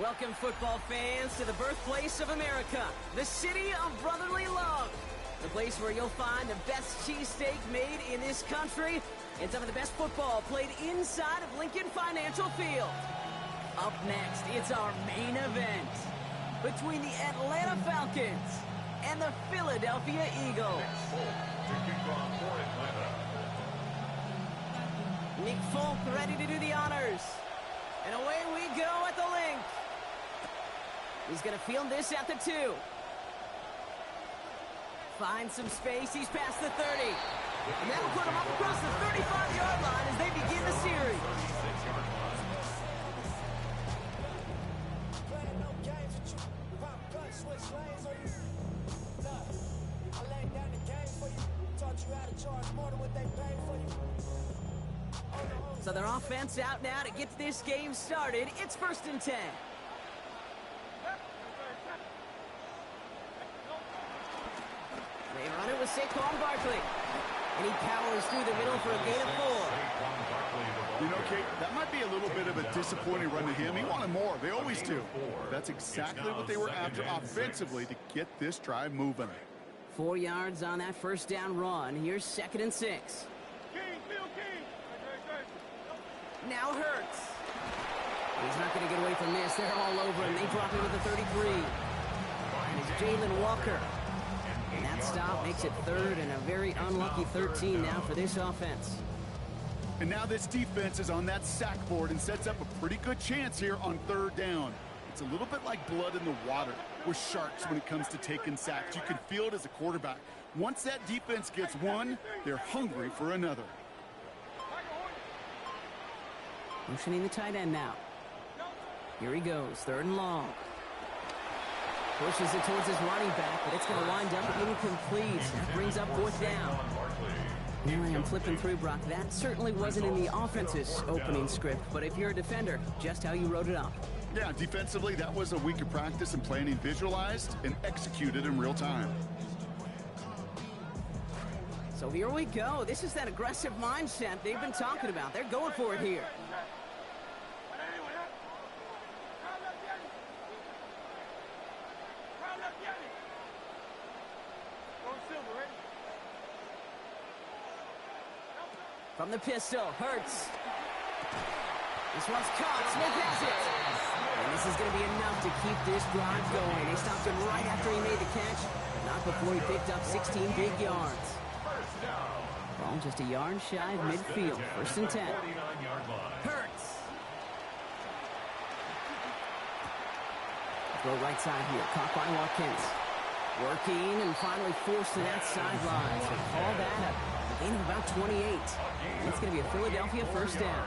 Welcome, football fans, to the birthplace of America, the city of brotherly love. The place where you'll find the best cheesesteak made in this country and some of the best football played inside of Lincoln Financial Field. Up next, it's our main event between the Atlanta Falcons and the Philadelphia Eagles. Nick Folk ready to do the honors. And away we go at the link. He's going to field this at the 2. Finds some space. He's past the 30. And that'll put him up across the 35-yard line as they begin the series. So their offense out now to get this game started. It's 1st and 10. They run it with Saquon Barkley. And he powers through the middle for a gain of 4. You know, Kate, that might be a little bit of a disappointing run to him. He wanted more. They always do. That's exactly what they were after offensively to get this drive moving. 4 yards on that first down run. Here's 2nd and 6. Now Hurts. He's not going to get away from this. They're all over him. They drop him at the 33. And it's Jalen Walker. And that stop makes it 3rd and a very unlucky 13 now for this offense. And now this defense is on that sack board and sets up a pretty good chance here on 3rd down. It's a little bit like blood in the water with sharks when it comes to taking sacks. You can feel it as a quarterback. Once that defense gets one, they're hungry for another. Motioning the tight end now. Here he goes, 3rd and long. Pushes it towards his running back, but it's going to wind up incomplete. That brings up 4th down. Here I am flipping through, Brock. That certainly wasn't in the offense's opening script, but if you're a defender, just how you wrote it up. Yeah, defensively, that was a week of practice and planning visualized and executed in real time. So here we go. This is that aggressive mindset they've been talking about. They're going for it here. From the pistol, Hurts. This one's caught. Smith has it. And this is going to be enough to keep this drive going. They stopped him right after he made the catch, but not before he picked up 16 big yards. Ball just a yard shy of midfield. 1st and 10. Hurts. Throw right side here. Caught by Watkins. Working and finally forced to that sideline. So call that a gain of about 28. And it's going to be a Philadelphia 1st down.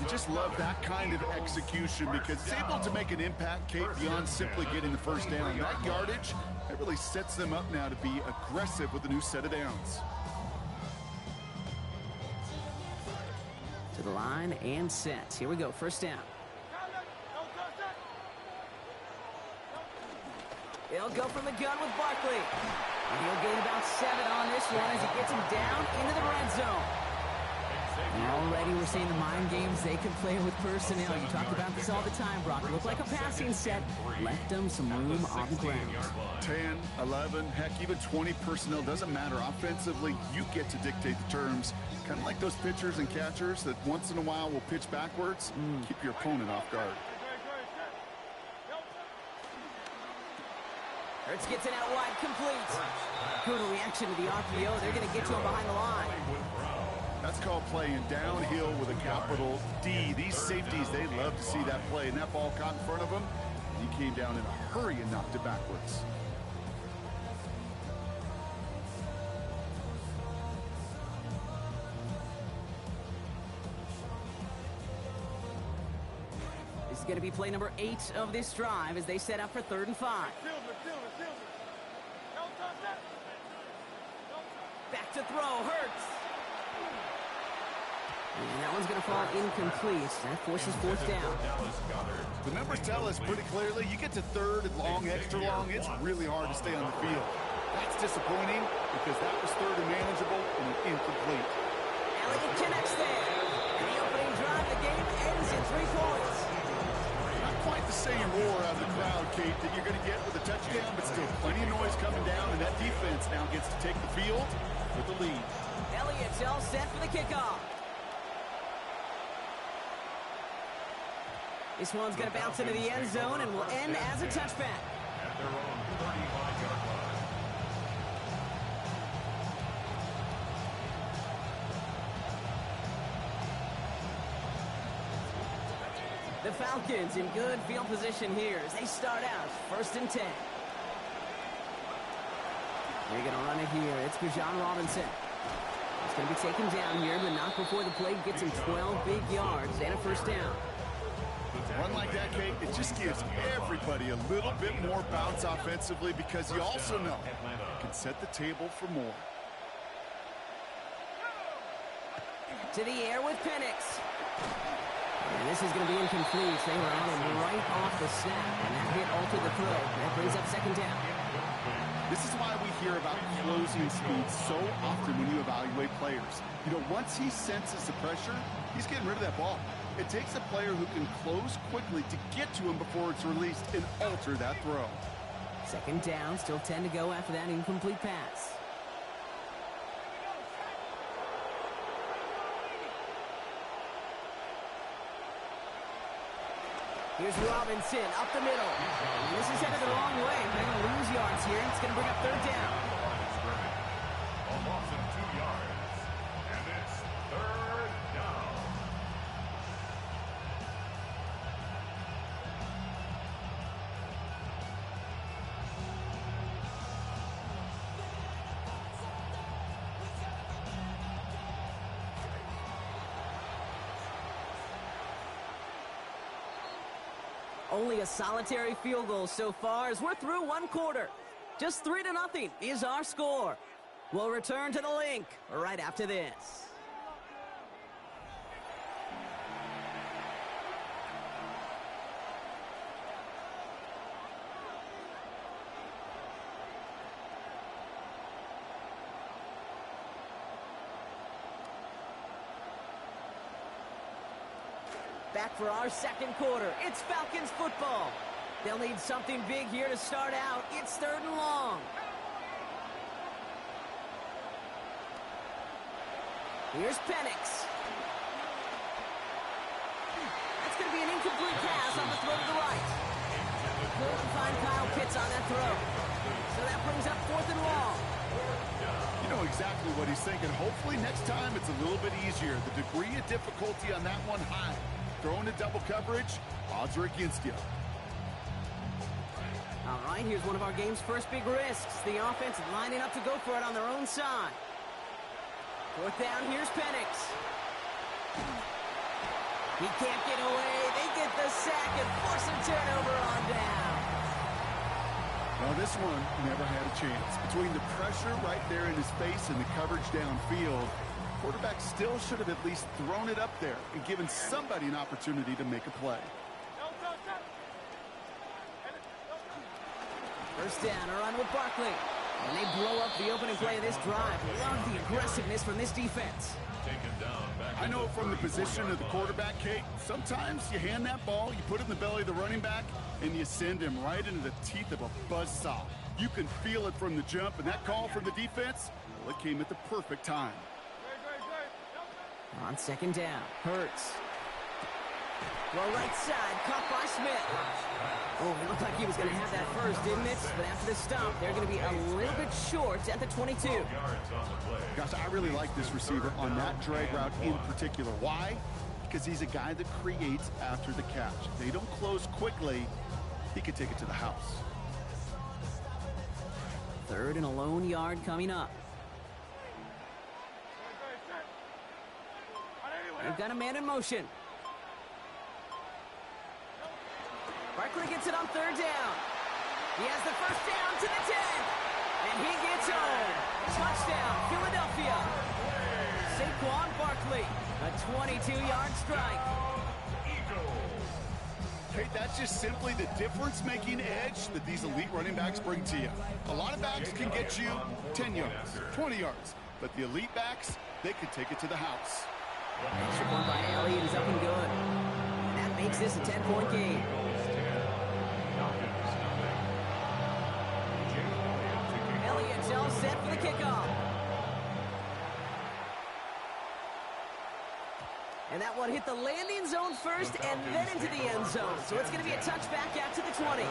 You just love that kind of execution because it's able to make an impact, Kate, beyond simply getting the 1st down. That yardage, that really sets them up now to be aggressive with a new set of downs. To the line and set. Here we go, 1st down. They'll go from the gun with Barkley. And he'll gain about 7 on this one as he gets him down into the red zone. And already we're seeing the mind games they can play with personnel. You talk about this all the time, Brock. It looked like a passing set. Left them some room on the ground. 10, 11, heck, even 20 personnel. Doesn't matter. Offensively, you get to dictate the terms. Kind of like those pitchers and catchers that once in a while will pitch backwards. Keep your opponent off guard. Hurts gets it out wide, complete. Good reaction to the RPO. They're going to get to him behind the line. That's called playing downhill with a capital D. These safeties, they love to see that play. And that ball caught in front of him. He came down in a hurry and knocked it backwards. This is going to be play number 8 of this drive as they set up for 3rd and 5. Back to throw, Hurts. And that one's going to fall incomplete. That forces 4th down. The numbers tell us pretty clearly, you get to 3rd and long, extra long, it's really hard to stay on the field. That's disappointing because that was 3rd and manageable and incomplete. Elliott connects there. And the opening drive, the game ends in 3 points. Not quite the same roar out of the crowd, Kate, that you're going to get with a touchdown, but still plenty of noise coming down, and that defense now gets to take the field with the lead. Elliott's all set for the kickoff. This one's going to bounce into the end zone and will end as a touchback. At their own 35-yard line. The Falcons in good field position here as they start out 1st and 10. They're going to run it here. It's Bijan Robinson. He's going to be taken down here, but not before the play gets him 12 big yards and a 1st down. Run like that, Kate, it just gives everybody a little bit more bounce offensively because you also know you can set the table for more. To the air with Penix. And this is going to be incomplete. They were on him right off the snap, and that hit altered the throw. That brings up 2nd down. This is why we hear about closing speed so often when you evaluate players. You know, once he senses the pressure, he's getting rid of that ball. It takes a player who can close quickly to get to him before it's released and alter that throw. 2nd down, still 10 to go after that incomplete pass. Here's Robinson up the middle. And this is headed the wrong way. They're going to lose yards here. It's going to bring up 3rd down. A loss of 2 yards. And it's 3rd down. Only a solitary field goal so far as we're through 1 quarter. Just 3-0 is our score. We'll return to the link right after this. Back for our 2nd quarter. It's Falcons football. They'll need something big here to start out. It's 3rd and long. Here's Penix. That's going to be an incomplete pass on the throw to the right. Couldn't find Kyle Pitts on that throw. So that brings up 4th and long. You know exactly what he's thinking. Hopefully next time it's a little bit easier. The degree of difficulty on that one high. Throwing to double coverage, odds are against you. All right, here's one of our game's first big risks. The offense lining up to go for it on their own side. 4th down, here's Penix. He can't get away. They get the sack and force a turnover on down. Well, this one never had a chance. Between the pressure right there in his face and the coverage downfield, quarterback still should have at least thrown it up there and given somebody an opportunity to make a play. 1st down, a run with Barkley. And they blow up the opening play of this drive. Love the aggressiveness from this defense. Taken down back. I know from the position of the quarterback, Kate, sometimes you hand that ball, you put it in the belly of the running back, and you send him right into the teeth of a buzzsaw. You can feel it from the jump, and that call from the defense, well, it came at the perfect time. On 2nd down, Hurts. Well, right side, caught by Smith. Oh, it looked like he was going to have that first, didn't it? But after the stop, they're going to be a little bit short at the 22. Gosh, I really like this receiver on that drag route in particular. Why? Because he's a guy that creates after the catch. If they don't close quickly, he could take it to the house. 3rd and a lone yard coming up. They've got a man in motion. Barkley gets it on 3rd down. He has the 1st down to the 10. And he gets home. Touchdown, Philadelphia. Saquon Barkley, a 22-yard strike. Hey, that's just simply the difference-making edge that these elite running backs bring to you. A lot of backs can get you 10 yards, 20 yards. But the elite backs, they could take it to the house. Extra point by Elliott is up and good. And that makes this a 10-point game. And that one hit the landing zone first and then into the end zone. So it's going to be a touchback out to the 20.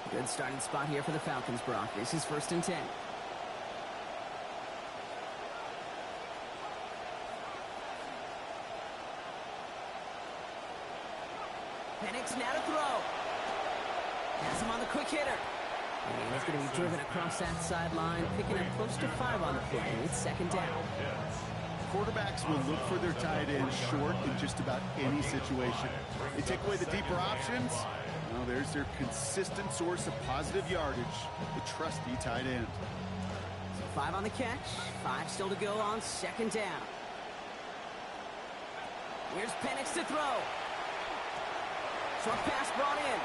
Good starting spot here for the Falcons, Brock. This is 1st and 10. Penix now to throw. Has him on the quick hitter. And he's going to be driven across that sideline, picking up close to 5 on the play. It's 2nd down. Quarterbacks will look for their tight end short in just about any situation. They take away the deeper options. Well, there's their consistent source of positive yardage, the trusty tight end. So 5 on the catch, 5 still to go on 2nd down. Here's Penix to throw. Short pass brought in.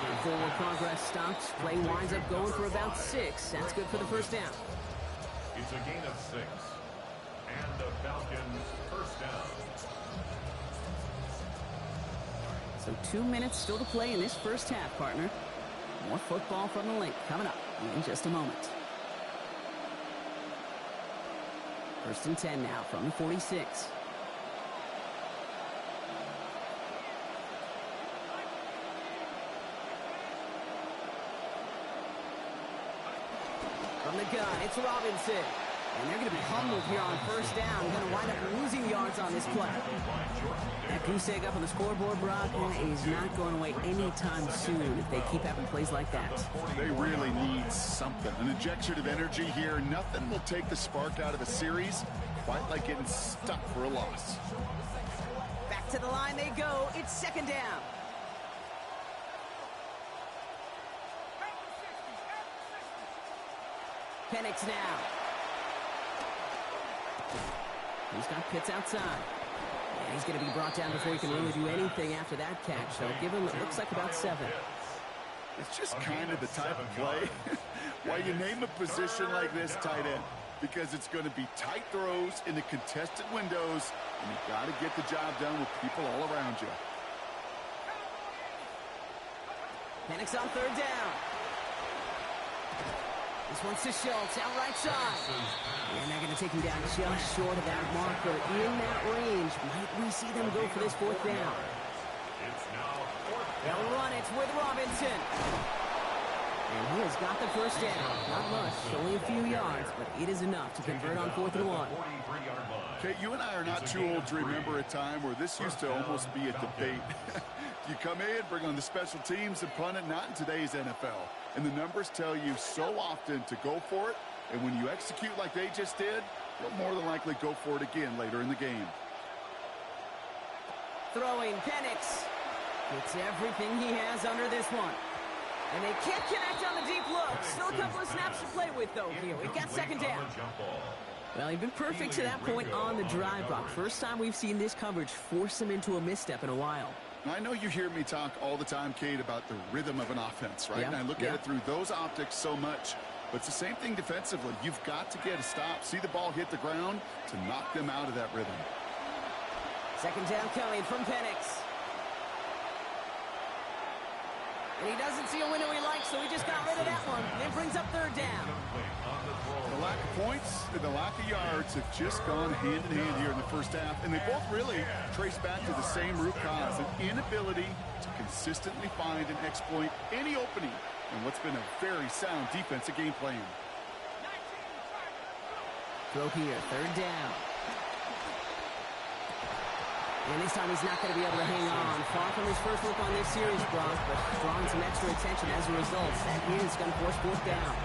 And forward progress stops. Play winds up going for about 6. That's good for the 1st down. It's a gain of 6. And the Falcons 1st down. So 2 minutes still to play in this 1st half, partner. More football from the link coming up in just a moment. 1st and 10 now from the 46. From the gun, it's Robinson. And they're going to be humbled here on 1st down. Going to wind up losing yards on this play. That goose egg up on the scoreboard, Brock, is not going away anytime soon if they keep having plays like that. They really need something. An injection of energy here. Nothing will take the spark out of a series quite like getting stuck for a loss. Back to the line they go. It's 2nd down. Penix now. He's got Pitts outside. And he's going to be brought down before he can really do anything after that catch. So give him, it looks like about 7. It's just kind of the type of play why you name a position like this tight end. Because it's going to be tight throws in the contested windows, and you got to get the job done with people all around you. Penix on 3rd down. This one's to Schultz, out right side. And they're going to take him down just short of that marker. In that range, might we see them go for this 4th down? They'll run it with Robinson. And he has got the 1st down. Not much, only a few yards, but it is enough to convert on 4th and 1. Okay, you and I are not too old to remember a time where this used to almost be a debate. You come in, bring on the special teams, and punt it. Not in today's NFL. And the numbers tell you so often to go for it, and when you execute like they just did, you'll more than likely go for it again later in the game. Throwing Penix. Gets everything he has under this one. And they can't connect on the deep look. Still a couple of snaps to play with, though, here. We've got 2nd down. Well, he's been perfect to that point on the drive, Brock. First time we've seen this coverage force him into a misstep in a while. I know you hear me talk all the time, Kate, about the rhythm of an offense, right? Yeah, and I look at it through those optics so much. But it's the same thing defensively. You've got to get a stop, see the ball hit the ground to knock them out of that rhythm. 2nd down coming from Penix. And he doesn't see a window he likes, so he just got rid of that one. It brings up 3rd down. The lack of points and the lack of yards have just gone hand in hand here in the 1st half, and they both really trace back to the same root cause, an inability to consistently find and exploit any opening in what's been a very sound defensive game plan. Throw here, 3rd down. And this time he's not going to be able to hang on. Far from his first look on this series, Brock, but drawing some extra attention as a result. That is going to force 4th down.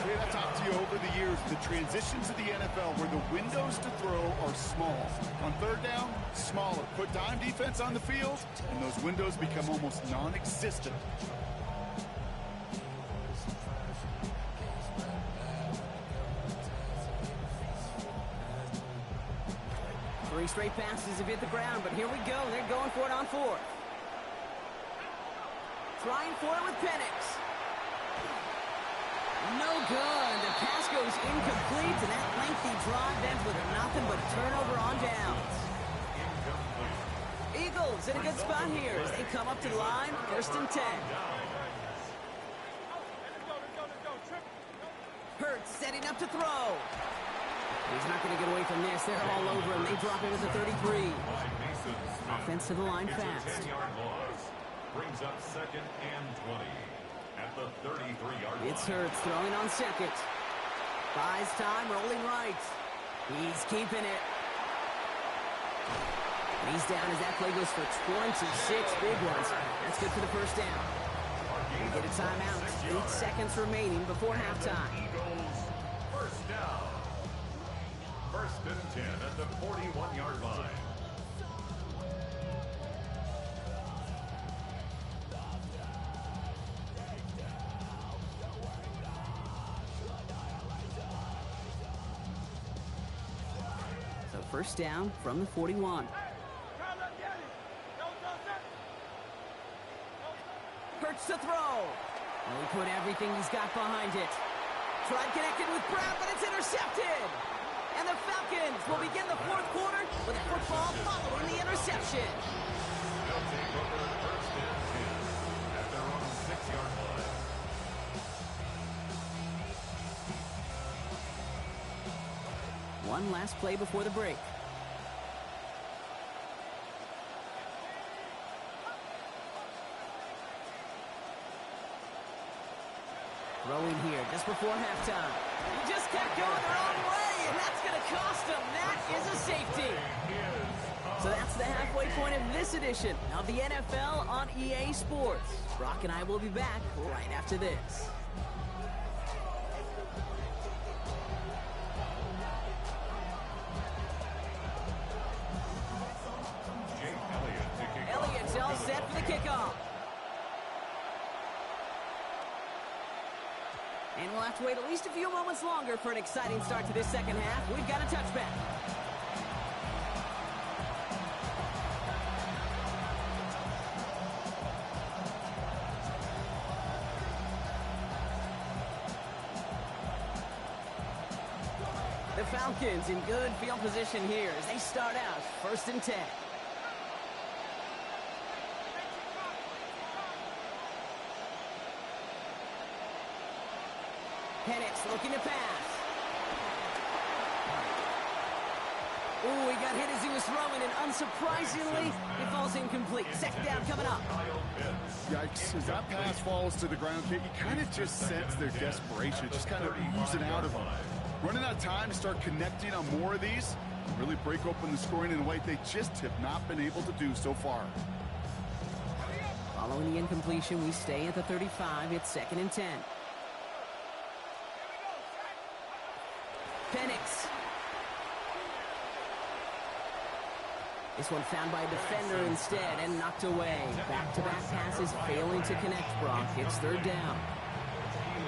Hey, I've talked to you over the years, the transitions of the NFL where the windows to throw are small. On 3rd down, smaller. Put dime defense on the field, and those windows become almost non-existent. Three straight passes have hit the ground, but here we go. They're going for it on 4th. Trying for it with Penix. No good. pass goes incomplete, and that lengthy drive ends with nothing but a turnover on downs. Eagles in a good spot here as they come up to the line, 1st and 10. Hurts setting up to throw. He's not going to get away from this. They're all over him. They drop him at the 33. Offense to the line fast. 10-yard loss. Brings up 2nd and 20 at the 33-yard line. It's Hurts throwing on 2nd. Buys time, rolling right. He's keeping it. And he's down as that play goes for 26 big ones. That's good for the 1st down. We get a timeout. 8 seconds remaining before halftime. Eagles, 1st down. 1st and 10 at the 41-yard line. So 1st down from the 41. Hurts to throw. Well, he put everything he's got behind it. Tried connecting with Brown, but it's intercepted. And the Falcons will begin the 4th quarter with a football following the interception. They'll take over 1st and 10 at their own 6-yard line. One last play before the break. Throwing here just before halftime. He just kept going the wrong way, and that's going to cost him. That is a safety. So that's the halfway point of this edition of the NFL on EA Sports. Brock and I will be back right after this. Elliott's all set for the kickoff. And we'll have to wait at least a few moments longer for an exciting start to this 2nd half. We've got a touchback. The Falcons in good field position here as they start out 1st and 10. Penix looking to pass. Ooh, he got hit as he was throwing, and unsurprisingly, it falls incomplete. 2nd down coming up. Yikes. As that pass falls to the ground, you kind of just sense their desperation, just kind of oozing out of them. Running out of time to start connecting on more of these, really break open the scoring in a way they just have not been able to do so far. Following the incompletion, we stay at the 35. It's 2nd and 10. Penix. This one found by a defender instead and knocked away. Back-to-back passes failing to connect, Brock. It's 3rd down.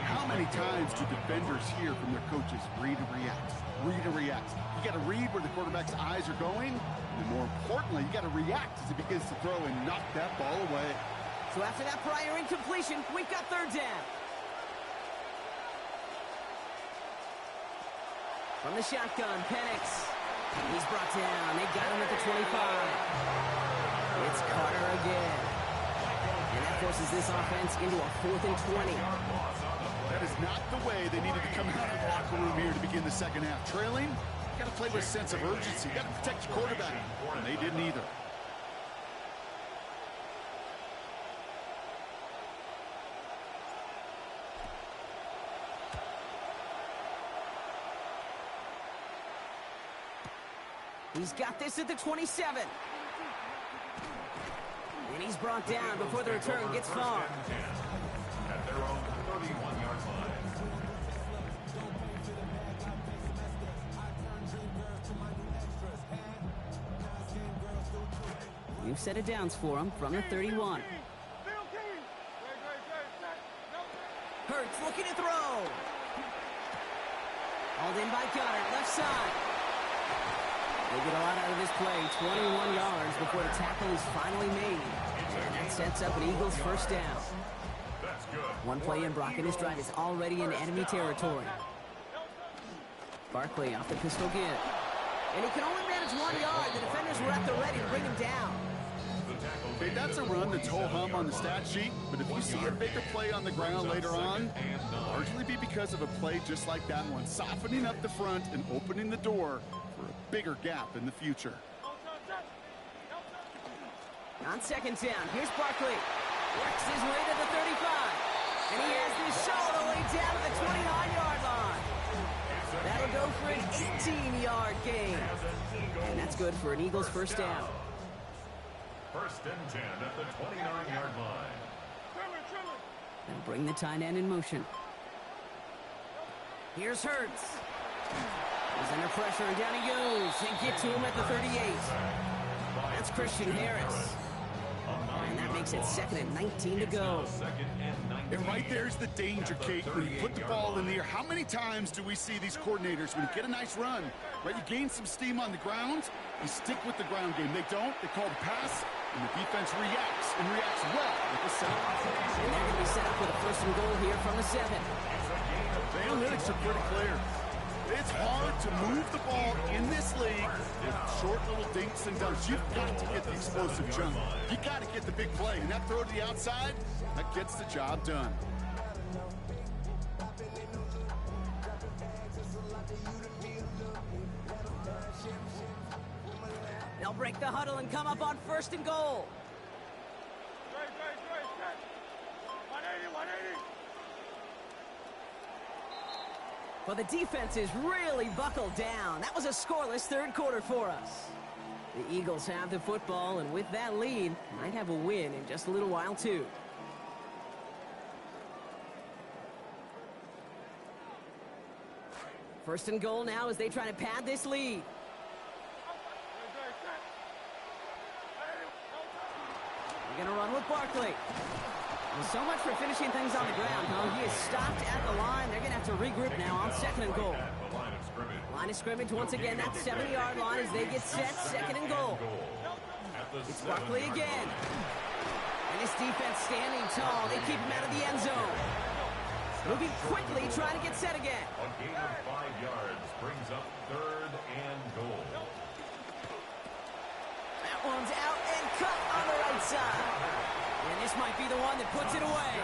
How many times do defenders hear from their coaches, read and react, read and react? You got to read where the quarterback's eyes are going, and more importantly, you got to react as he begins to throw and knock that ball away. So after that prior incompletion, we've got 3rd down. From the shotgun, Penix. He's brought down. They got him at the 25. It's Carter again. And that forces this offense into a 4th and 20. That is not the way they needed to come out of the locker room here to begin the 2nd half. Trailing, you got to play with a sense of urgency. You got to protect your quarterback. And they didn't either. He's got this at the 27. And he's brought down before the return gets far. At their own 31-yard line. New set of downs for him from the 31. Hurts looking to throw. Hauled in by Goddard, left side. They get a lot out of this play. 21 yards before the tackle is finally made. And that sets up an Eagles 1st down. That's good. One play in, Brock, and his drive is already in enemy territory. Barkley off the pistol give. And he can only manage 1 yard. The defenders were at the ready to bring him down. Okay, that's a run that's ho-hum on the stat sheet, but if you see a bigger play on the ground later on, it'll largely be because of a play just like that one, softening up the front and opening the door for a bigger gap in the future. On second down, here's Barkley. Works his way to the 35. And he has this shot all the way down to the 29-yard line. That'll go for an 18-yard gain. And that's good for an Eagles first down. First and 10 at the 29-yard line. And bring the tight end in motion. Here's Hurts. He's under pressure, and down he goes. And get to him at the 38. That's Christian Harris. And that makes it 2nd and 19 to go. And right there's the danger, Kate, when you put the ball in the air. How many times do we see these coordinators, when you get a nice run, right, you gain some steam on the ground, you stick with the ground game. They don't. They call the pass, and the defense reacts, and reacts well with the setup. And they're going to be set up with a 1st and goal here from the 7. The analytics are pretty clear. It's hard to move the ball in this league with short little dinks and dunks. You've got to get the explosive jump. You got to get the big play. And that throw to the outside, that gets the job done. They'll break the huddle and come up on 1st and goal. 180. Well, the defense is really buckled down. That was a scoreless 3rd quarter for us. The Eagles have the football, and with that lead, might have a win in just a little while, too. First and goal now as they try to pad this lead. They're going to run with Barkley. Well, so much for finishing things on the ground, huh? He is stopped at the line. They're going to have to regroup now on 2nd and goal. Line of scrimmage once again. That 70-yard line as they get set. 2nd and goal. It's Barkley again. And this defense standing tall. They keep him out of the end zone. Moving quickly, trying to get set again. A gain of 5 yards brings up 3rd and goal. That one's out and cut on the right side. And this might be the one that puts it away.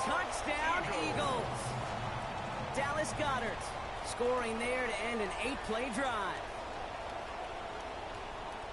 Touchdown, Eagles. Dallas Goedert scoring there to end an 8-play drive.